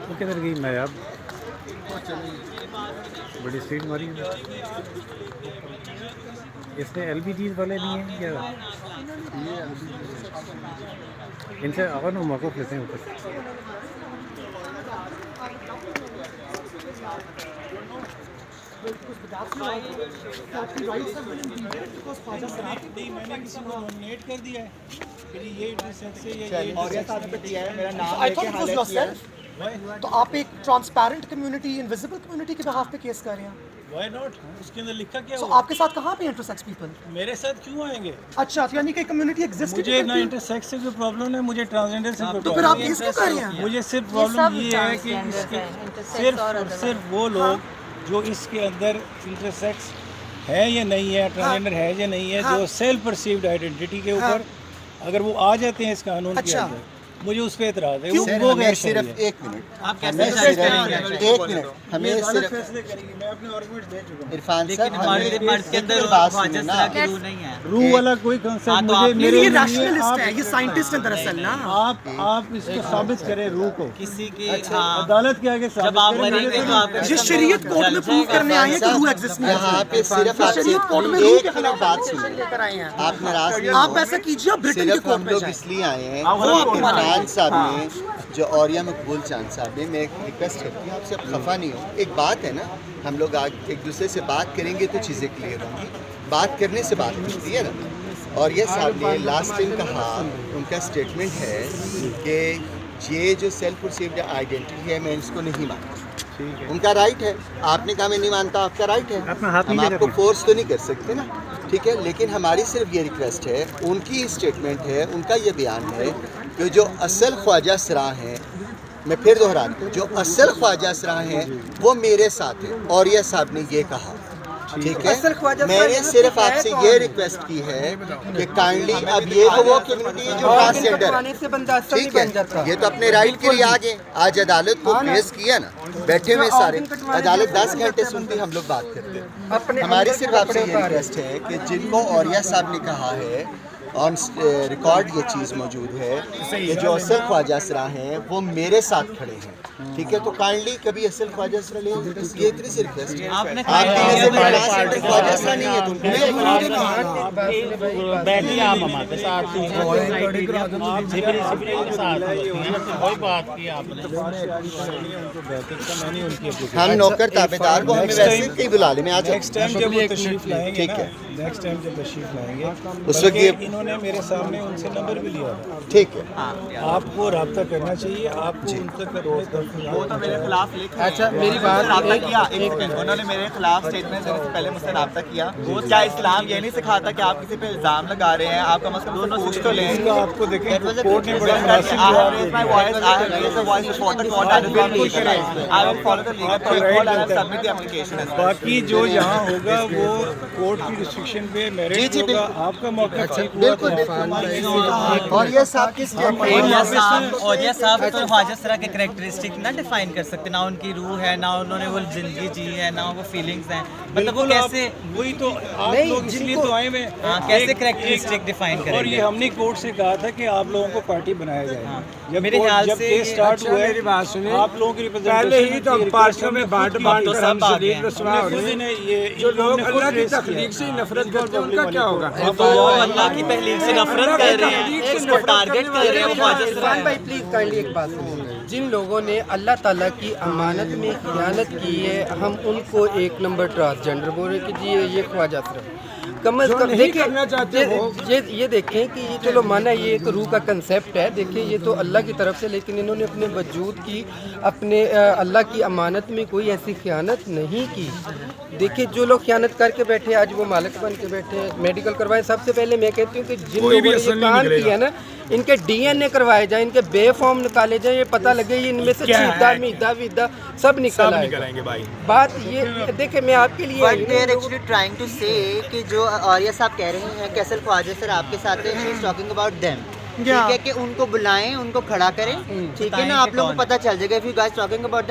वो किधर गई नायाब? बड़ी स्पीड मारी है। इसमें LPG वाले नहीं हैं क्या? इनसे अगर ना मौक़िफ़ लेते हैं ऊपर। मैंने किसी को नोमिनेट कर दिया है कि ये इंटरसेक्ट से ये मेरा नाम तो आप एक ट्रांसपेरेंट कम्युनिटी, इनविजिबल कम्युनिटी के बिहाफ पे केस कर रहे हैं। Why not? उसके अंदर लिखा क्या तो हुआ? आपके साथ कहाँ पे इंटरसेक्स पीपल? मेरे साथ क्यों आएंगे? अच्छा, तो यानी कि कम्युनिटी एग्जिस्ट मुझे ना इंटरसेक्स से कोई प्रॉब्लम है, मुझे ट्रांसजेंडर से कोई तो फिर आप केस क्यों कर रहे हैं? मुझे सिर्फ प्रॉब्लम ये है कि इसके सिर्फ वो लोग जो इसके अंदर इंटरसेक्स है या नहीं है, ट्रांसजेंडर है या नहीं है, जो सेल्फ परसीव्ड आइडेंटिटी के ऊपर अगर वो आ जाते हैं इस कानून के अंदर, मुझे उस पे एतराज़ है। वो गैर सिर्फ एक मिनट, आप कैसे एक मिनट, हमें सिर्फ फैसले करेंगे? मैं अपने आर्गुमेंट दे चुका हूं। इरफान साहब हमारे के अंदर बात ख्वाजा सुनो ना, सरा की रूह नहीं है। रूह वाला कोई कंसेप्ट मुझे ये मेरे रैशनलिस्ट है, ये साइंटिस्ट है दरअसल ना। आप इसको साबित करें रूह को किसी की अदालत के आगे जब आप मरेंगे तो आप जिस शरीयत कोर्ट में प्रूव करने आए हैं कि रूह एग्जिस्ट नहीं यहाँ है, पे सिर्फ शरीयत कोर्ट में आपसे रूह एक के खिलाफ बात सुनिए, लेकर आए हैं। आप नाराज नहीं आप हो। ऐसा कीजिए, आप ब्रिटेन के सिर्फ कोर्ट हम में लोग जाएं। इसलिए आए हैं इरफान साहब ने जो औरिया मकबूल चांद साहब ने, मैं एक रिक्वेस्ट करती हूँ आपसे, आप खफा नहीं हो। एक बात है ना, हम लोग आज एक दूसरे से बात करेंगे तो चीज़ें क्लियर होंगी, बात करने से बात होती है ना। और ये साहब ने लास्ट टाइम कहा, उनका स्टेटमेंट है कि ये जो सेल्फ परसीव्ड आइडेंटिटी है मैं इसको नहीं मानता। उनका राइट है, आपने कहा मैं नहीं मानता, आपका राइट है, हम आपको फोर्स तो नहीं कर सकते ना, ठीक है। लेकिन हमारी सिर्फ ये रिक्वेस्ट है, उनकी स्टेटमेंट है, उनका ये बयान है कि जो असल ख्वाजा सरा हैं, मैं फिर दोहरा दूँ, जो असल ख्वाजा सरा हैं वो मेरे साथ हैं, और ये साहब ने ये कहा, ठीक है। मैंने सिर्फ आपसे ये रिक्वेस्ट की है कि काइंडली, अब ये तो वो कम्युनिटी है जो ट्रांसजेंडर है, ठीक है, ये तो अपने राइट के लिए आ गए। आज अदालत को फेस किया ना, बैठे हुए सारे, अदालत 10 घंटे सुनती, हम लोग बात करते हैं। हमारी सिर्फ आपसे ये रिक्वेस्ट है कि जिनको औरिया साहब ने कहा है, ऑन रिकॉर्ड ये चीज़ मौजूद है कि जो असल ख्वाजा सरा हैं वो मेरे साथ खड़े हैं, ठीक है। तो काइंडली कभी असल ख्वाजा सरा ले, ये इतनी सी रिक्वेस्ट है। आपने ख्वाजा सरा नहीं है, तुम बैठिए आप हमारे साथ, कोई बात की आपने। हम नौकर ताबेदार को हमें वैसे ही कहीं बुला ले, मैं आज नेक्स्ट टाइम जब वो तशरीफ लाएंगे, ठीक है, नेक्स्ट टाइम जब तशरीफ लाएंगे उस वक्त ये इन्होंने मेरे सामने उनसे नंबर भी लिया, ठीक है। आपको रब्ता करना चाहिए, आपको उन तक वो तो मेरे खिलाफ लिखा। अच्छा, मेरी बात रब्ता किया, उन्होंने मेरे खिलाफ स्टेटमेंट देने से पहले मुझसे रब्ता किया। क्या इस्लाम ये नहीं सिखाता कि आप किसी पे इल्जाम लगा रहे हैं, आप कम से कम दोनों पूछ तो लें। आपको देखें कोर्ट ने बड़ा मुनासिब बाकी जो यहाँ होगा वो कोर्ट की रिस्ट्रिक्शन पे मेरिट होगा, आपका मौका ठीक हुआ तो और ये साहब की और ये साहब तो ख्वाजा सरा के कैरेक्टरिस्टिक ना डिफाइन कर सकते, ना उनकी रूह है, ना उन्होंने वो जिंदगी जी है, ना वो फीलिंग्स हैं, मतलब वो कैसे, वही तो आप लोग इसलिए तो आए हुए, कैसे कैरेक्टरिस्टिक डिफाइन करेंगे। और ये हमने कोर्ट से कहा था कि आप लोगों को पार्टी बनाया जाए। जब मेरे ख्याल से केस स्टार्ट हुआ है, मेरी बात सुनिए, आप लोगों की पहले ही तो पार्टियों में बांट बांट कर हम शरीफ रसवा हो रहे हैं। जो लोग अल्लाह की तख्लीक से नफरत करते हैं उनका क्या होगा? तो अल्लाह की तहलीक से नफरत कर रहे हैं, इसको टारगेट कर रहे हैं, वो ख्वाजा सरा है। भाई प्लीज काइंडली एक बात सुनिए, जिन लोगों ने अल्लाह ताला की अमानत में खयानत की है, हम उनको एक नंबर ट्रांसजेंडर बोल रहे कि जी ये ख्वाजा सरा। कम अज जो कम नहीं देखिए करना चाहते वो ये देखें कि ये चलो माना ये एक रूह का कंसेप्ट है, देखिए ये तो अल्लाह की तरफ से, लेकिन इन्होंने अपने वजूद की, अपने अल्लाह की अमानत में कोई ऐसी खयानत नहीं की। देखिए जो लोग खयानत करके बैठे, आज वो मालिक बन के बैठे, मेडिकल करवाए। सबसे पहले मैं कहती हूँ कि जिन लोगों ने ये काम किया ना, इनके DNA करवाए जाए, इनके बे फॉर्म निकाले जाए, ये पता लगे ये इनमें से चीता मीदा वीदा सब निकल आएंगे भाई। बात ये देखिए मैं आपके लिए but they are actually trying to say कि जो आर्या साहब कह रहे हैं कैसल ख्वाजा सर आपके साथ है, she is talking about them, ठीक है, कि उनको बुलाएं, उनको खड़ा करें, ठीक है ना, आप लोगों को पता चल जाएगा। If you guys talking about the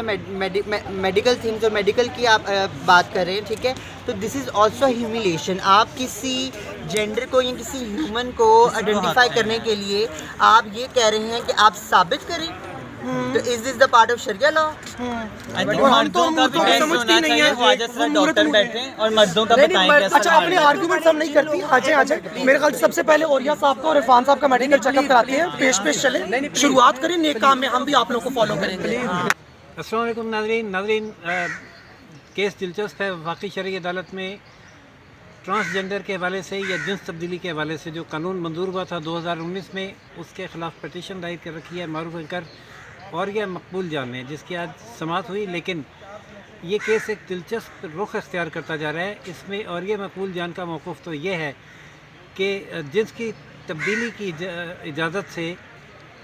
medical things और मेडिकल की आप बात कर रहे हैं, ठीक है, तो दिस इज ऑल्सो ह्यूमिलेशन। आप किसी जेंडर को या किसी ह्यूमन को आइडेंटिफाई करने के लिए आप ये कह रहे हैं कि आप साबित करें, तो is this the part of Sharia law? मर्दों का भी बेस्ट होना चाहिए, ख्वाजा सर डॉक्टर बैठे और मर्दों का बताएं कैसा। अच्छा अपने आर्गुमेंट्स हम नहीं करती, आ जाए मेरे ख्याल से सबसे पहले ओरिया साहब का और इरफान साहब का मेडिकल चेकअप कराते हैं, पेश चले, शुरुआत करें नेक काम में, हम भी आप लोग को फॉलो करेंगे। अस्सलाम वालेकुम नाज़रीन, केस दिलचस्प है। वफाकी शरई अदालत में ट्रांसजेंडर के हवाले से या जिन्स तब्दीली के हवाले से जो कानून मंजूर हुआ था 2019 में, उसके ख़िलाफ़ पटिशन दायर कर रखी है मारूफ अंकर और यह मकबूल जान है, जिसकी आज समाअत हुई। लेकिन ये केस एक दिलचस्प रुख अख्तियार करता जा रहा है। इसमें और ये मकबूल जान का मौक़िफ़ तो ये है कि जिन्स की तब्दीली की इजाज़त से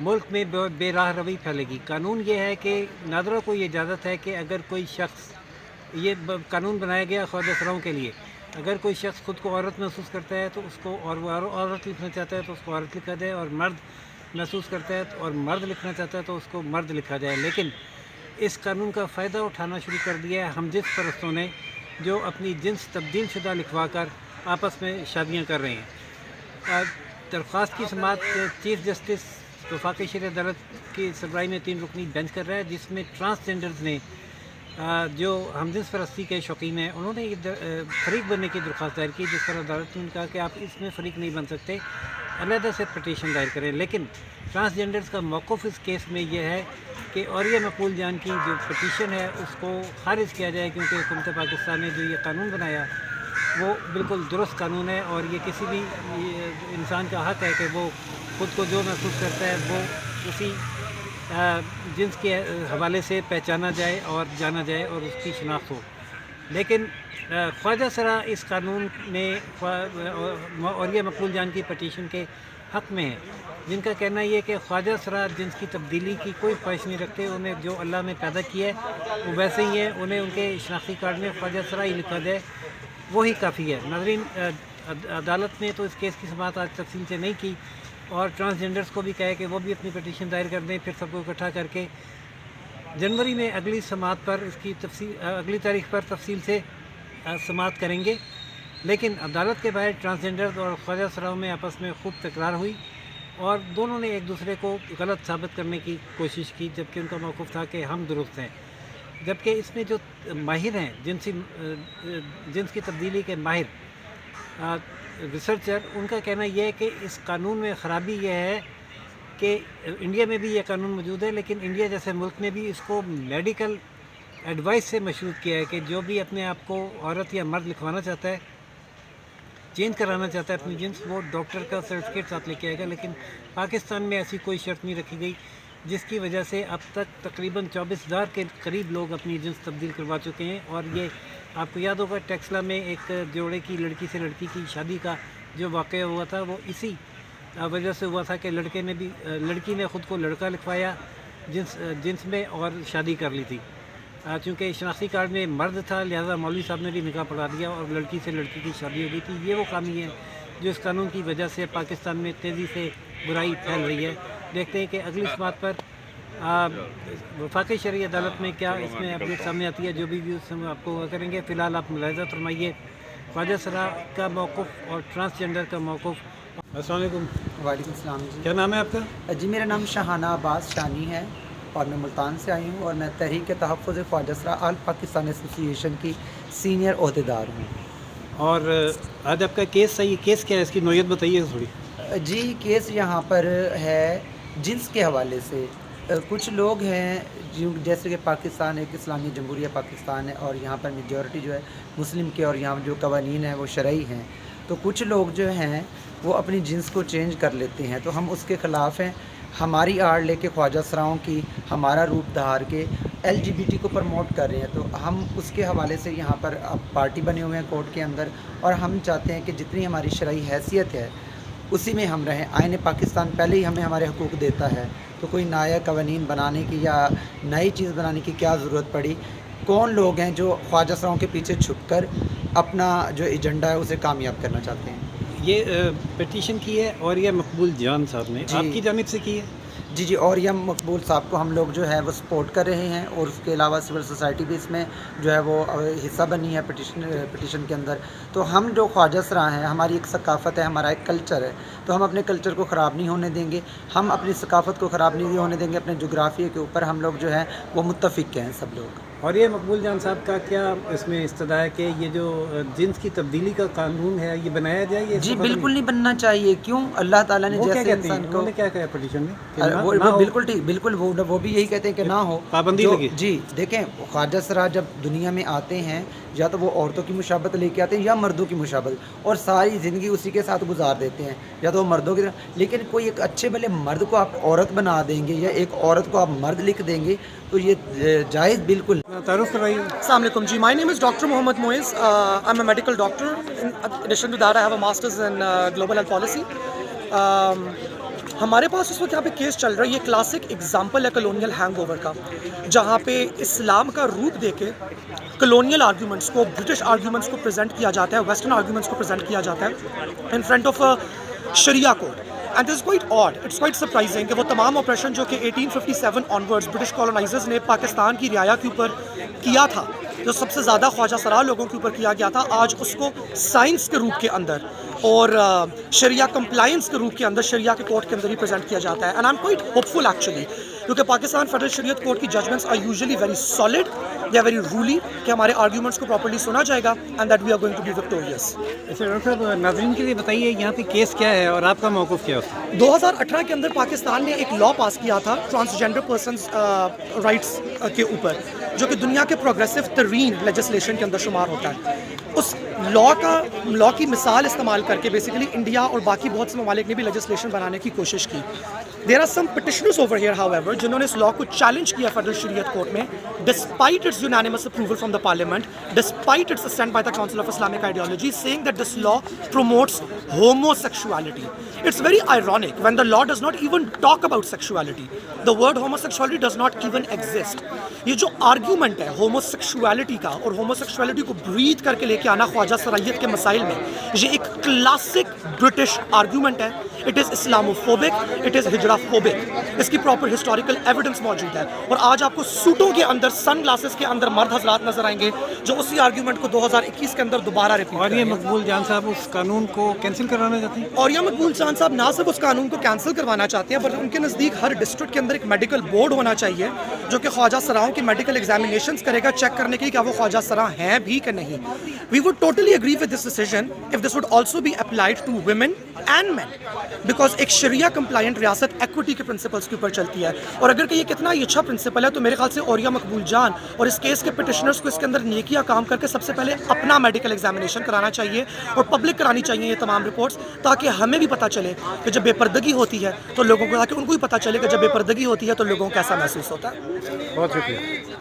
मुल्क में बेराह रवी फैलेगी। कानून ये है कि नादरा को ये इजाज़त है कि अगर कोई शख्स, ये कानून बनाया गया ख्वाजा सराओं के लिए, अगर कोई शख्स खुद को औरत महसूस करता है तो उसको, और वो औरत लिखना चाहता है तो उसको औरत लिखा जाए, और मर्द महसूस करता है और मर्द लिखना चाहता है तो उसको मर्द लिखा जाए। लेकिन इस कानून का फ़ायदा उठाना शुरू कर दिया है हम जिन्स परस्तों ने, जो अपनी जिन्स तब्दील शुदा लिखवा कर आपस में शादियाँ कर रहे हैं। दरख्वास्त की समाअत चीफ जस्टिस वफाकी शरई अदालत की सरबराही में 3 रुकनी बेंच कर रहा है, जिसमें ट्रांसजेंडर्स ने जो हमजिन्स परस्ती के शौकीन हैं, उन्होंने ये फ़रीक बनने की दरख्वास्त दायर की, जिस पर अदालत ने कहा कि आप इसमें फ़रीक नहीं बन सकते, अलहदा से पटिशन दायर करें। लेकिन ट्रांसजेंडर्स का मौक़िफ़ इस केस में यह है कि औरिया मकबूल जान की जो पटिशन है उसको खारिज किया जाए, क्योंकि हुकूमत पाकिस्तान ने जो ये कानून बनाया वो बिल्कुल दुरुस्त कानून है, और ये किसी भी इंसान का हक़ है कि वो ख़ुद को जो महसूस करता है वो उसी जिन्स के हवाले से पहचाना जाए और जाना जाए और उसकी शनाख्त हो। लेकिन ख्वाजा सरा इस कानून में औरिया मकबूल जान की पटिशन के हक़ में है, जिनका कहना ये कि ख्वाजा सरा जिन्स की तब्दीली की कोई ख्वाहिश नहीं रखते, उन्हें जो अल्लाह ने पैदा किया है वो वैसे ही है, उन्हें उनके शनाख्ती कार्ड में ख्वाजा सरा ही लिखा जाए वही काफ़ी है। नाज़रीन, अदालत ने तो इस केस की समाअत आज तफसील से नहीं की, और ट्रांसजेंडर्स को भी कहे कि वो भी अपनी पटिशन दायर कर दें, फिर सबको इकट्ठा करके जनवरी में अगली समाअत पर इसकी अगली तारीख पर तफसील से समाअत करेंगे। लेकिन अदालत के बाहर ट्रांसजेंडर्स और ख्वाजा सराओं में आपस में खूब तकरार हुई और दोनों ने एक दूसरे को गलत साबित करने की कोशिश की, जबकि उनका मौक़िफ़ था कि हम दुरुस्त हैं। जबकि इसमें जो माहिर हैं, जिन्स की तब्दीली के माहिर रिसर्चर, उनका कहना यह है कि इस कानून में ख़राबी यह है कि इंडिया में भी यह कानून मौजूद है, लेकिन इंडिया जैसे मुल्क ने भी इसको मेडिकल एडवाइस से मशरूत किया है कि जो भी अपने आप को औरत या मर्द लिखवाना चाहता है, चेंज कराना चाहता है अपनी जिन्स, वो डॉक्टर का सर्टिफिकेट साथ लेके आएगा। लेकिन पाकिस्तान में ऐसी कोई शर्त नहीं रखी गई, जिसकी वजह से अब तक तकरीबन 24,000 के करीब लोग अपनी जिन्स तब्दील करवा चुके हैं। और ये आपको याद होगा टेक्सला में एक जोड़े की लड़की से लड़की की शादी का जो वाक़या हुआ था, वो इसी वजह से हुआ था कि लड़की ने ख़ुद को लड़का लिखवाया जिन्स में और शादी कर ली थी। चूँकि शनाख्ती कार्ड में मर्द था, लिहाजा मौलवी साहब ने भी निकाह पढ़ा दिया और लड़की से लड़की की शादी हो गई थी। ये वो खामी है जो इस कानून की वजह से पाकिस्तान में तेज़ी से बुराई फैल रही है। देखते हैं कि अगली समाअत पर वफाकी शरई अदालत में क्या इसमें अपडेट सामने आती है। जो भी व्यूज़ हम आपको करेंगे। फ़िलहाल आप मुलाहिज़ा फरमाइए ख्वाजा सरा का मौक़िफ़ और ट्रांसजेंडर का मौक़िफ़। अस्सलाम वालेकुम। वालेकुम सलाम जी। क्या नाम है आपका? जी मेरा नाम शाहाना अब्बास शानी है और मैं मुल्तान से आई हूँ और मैं तहरीक तहफ़्फ़ुज़ ख्वाजा सरा आल पाकिस्तान एसोसिएशन की सीनियर अहदेदार हूँ। और आज आपका केस सही, केस क्या है, इसकी नौयत बताइए थोड़ी। जी केस यहाँ पर है जिन्स के हवाले से। कुछ लोग हैं जैसे कि पाकिस्तान एक इस्लामी जमहूरिया पाकिस्तान है और यहाँ पर मेजॉरिटी जो है मुस्लिम के, और यहाँ जो कवानीन हैं वो शरई हैं। تو کچھ لوگ جو ہیں وہ اپنی جنس کو چینج کر لیتے ہیں، تو ہم اس کے خلاف ہیں. ہماری آڑ لے کے خواجہ سراؤں کی ہمارا روپ دھار کے LGBT کو پروموٹ کر رہے ہیں، تو ہم اس کے حوالے سے یہاں پر اب پارٹی بنے ہوئے ہیں کورٹ کے اندر، اور ہم چاہتے ہیں کہ جتنی ہماری شرعی حیثیت ہے اسی میں ہم رہیں. آئین پاکستان پہلے ہی ہمیں ہمارے حقوق دیتا ہے، تو کوئی نیا قوانین بنانے کی یا نئی چیز بنانے کی کیا ضرورت پڑی؟ کون لوگ ہیں جو خواجہ سراؤں کے پیچھے چھپ کر اپنا جو ایجنڈا ہے اسے کامیاب کرنا چاہتے ہیں؟ یہ پٹیشن کی ہے اور یہ مقبول جان صاحب نے آپ کی جانب سے کی ہے؟ جی اور یہ مقبول صاحب کو ہم لوگ جو ہے وہ سپورٹ کر رہے ہیں، اور اس کے علاوہ سول سوسائٹی بھی اس میں جو ہے وہ حصہ بنی ہے پٹیشن کے اندر. تو ہم جو خواجہ سرا ہیں، ہماری ایک ثقافت ہے، ہمارا ایک کلچر ہے، تو ہم اپنے کلچر کو خراب نہیں ہونے دیں گے، ہم اپنی ثقافت کو خراب نہیں ہونے دیں گے. اپنے جغرافیے کے اوپر ہم لوگ جو ہیں وہ متفق ہیں سب لوگ. اور یہ مقبول جان صاحب کا کیا اس میں استدعا ہے کہ یہ جو جنس کی تبدیلی کا قانون ہے یہ بنایا جائے؟ یہ جی بالکل نہیں بننا چاہیے. کیوں؟ اللہ تعالیٰ نے جیسے انسان کو کیا کہا پٹیشن میں وہ بالکل ٹھیک، بالکل وہ بھی یہی کہتے ہیں کہ نہ ہو پابندی لگی. جی دیکھیں، خواجہ سرا جب دنیا میں آتے ہیں یا تو وہ عورتوں کی مشابہت لے کے آتے ہیں یا مردوں کی مشابہت، اور ساری زندگی اسی کے ساتھ گزار دیتے ہیں، یا تو وہ مردوں کی طرح. لیکن کوئی ایک اچھے بھلے مرد کو آپ عورت بنا دیں گے یا ایک عورت کو آپ مرد لکھ دیں گے تو یہ جائز بالکل. تعارف کرائیے. السلام علیکم جی. My name is doctor Muhammad Moiz. I am a medical doctor. In addition to that I have a masters in global health policy. ہمارے پاس اس وقت یہاں پہ کیس چل رہا ہے. یہ کلاسک ایگزامپل ہے کلونیل ہینگ اوور کا، جہاں پہ اسلام کا روپ دے کے کلونیل آرگیومنٹس کو، برٹش آرگیومنٹس کو پریزنٹ کیا جاتا ہے، ویسٹرن آرگیومنٹس کو پریزنٹ کیا جاتا ہے in front of Shariah court. And this is quite odd, it's quite surprising کہ وہ تمام آپریشن جو کہ 1857 آنورڈز برٹش کالونائزرز نے پاکستان کی رعایا کے اوپر کیا تھا، جو سب سے زیادہ خواجہ سرا لوگوں کے اوپر کیا گیا تھا، آج اس کو سائنس کے روپ کے اندر اور شریعہ کمپلائنس کے روپ کے اندر شریعہ کے کورٹ کے اندر ہی پریزنٹ کیا جاتا ہے. And I am quite hopeful actually, کیونکہ پاکستان فیڈرل شریعت کورٹ کی judgments are usually very solid, they are very رولی، کہ ہمارے آرگیومنٹس کو پراپرلی سنا جائے گا and that we are going to be victorious. اچھا ڈاکٹر صاحب، ناظرین کے لیے بتائیے یہاں پہ کیس کیا ہے اور آپ کا موقف کیا ہے؟ 2018 کے اندر پاکستان نے ایک لا پاس کیا تھا ٹرانسجینڈر پرسنز رائٹس کے اوپر، جو کہ دنیا کے پروگریسو ترین لیجسلیشن کے اندر شمار ہوتا ہے. اس لا کی مثال استعمال کر کے بیسیکلی انڈیا اور باقی بہت سے ممالک نے بھی لیجسلیشن بنانے کی کوشش کی. There are some petitioners over here however جنہوں نے اس لا کو چیلنج کیا فیڈرل شریعت کورٹ میں، despite its unanimous approval from the parliament, despite its stand by the council of Islamic ideology seeing that this law promotes homosexuality. It's very ironic when the law does not even talk about sexuality. The word homosexuality does not even exist. یہ جو argument ہے ہوموسیکشوالٹی کا اور ہوموسیکشوالٹی کو breath کر کے لے کے آنا خواجہ سرائیت کے مسائل میں، یہ ایک کلاسک برٹش آرگیومنٹ ہے. It is Islamophobic, it is hijraphobic. اس کی پراپر ہسٹوریکل ایویڈنس موجود ہے، اور آج آپ کو سوٹوں کے اندر سن گلاسز کے اندر مرد حضرات نظر آئیں گے جو اسی آرگیومنٹ کو 2021 کے اندر دوبارہ ریپیٹ. اور یہ مقبول جان صاحب اس قانون کو کینسل کروانا چاہتے ہیں؟ اور یہ مقبول جان صاحب نہ صرف اس قانون کو کینسل کروانا چاہتے ہیں، بلکہ ان کے نزدیک ہر ڈسٹرکٹ کے اندر ایک میڈیکل بورڈ ہونا چاہیے جو کہ خواجہ سراؤں کی میڈیکل ایگزامینیشنز کرے گا، چیک کرنے کی کہ وہ خواجہ سرا ہیں بھی کہ نہیں. We would totally agree with this decision of this would also be applied to women and men, because ایک شریعہ کمپلائنٹ ریاست ایکوٹی کے پرنسپلس کے اوپر چلتی ہے. اور اگر کہ یہ کتنا ہی اچھا پرنسپل ہے تو میرے خیال سے اوریا مقبول جان اور اس کیس کے پٹیشنرز کو اس کے اندر نیکیاں کام کر کے سب سے پہلے اپنا میڈیکل ایگزامینیشن کرانا چاہیے اور پبلک کرانی چاہیے یہ تمام رپورٹس، تاکہ ہمیں بھی پتہ چلے کہ جب بے پردگی ہوتی ہے تو لوگوں کو، تاکہ ان کو بھی پتہ چلے کہ جب بے پردگی ہوتی ہے تو لوگوں کو کیسا محسوس ہوتا ہے. بہت شکریہ.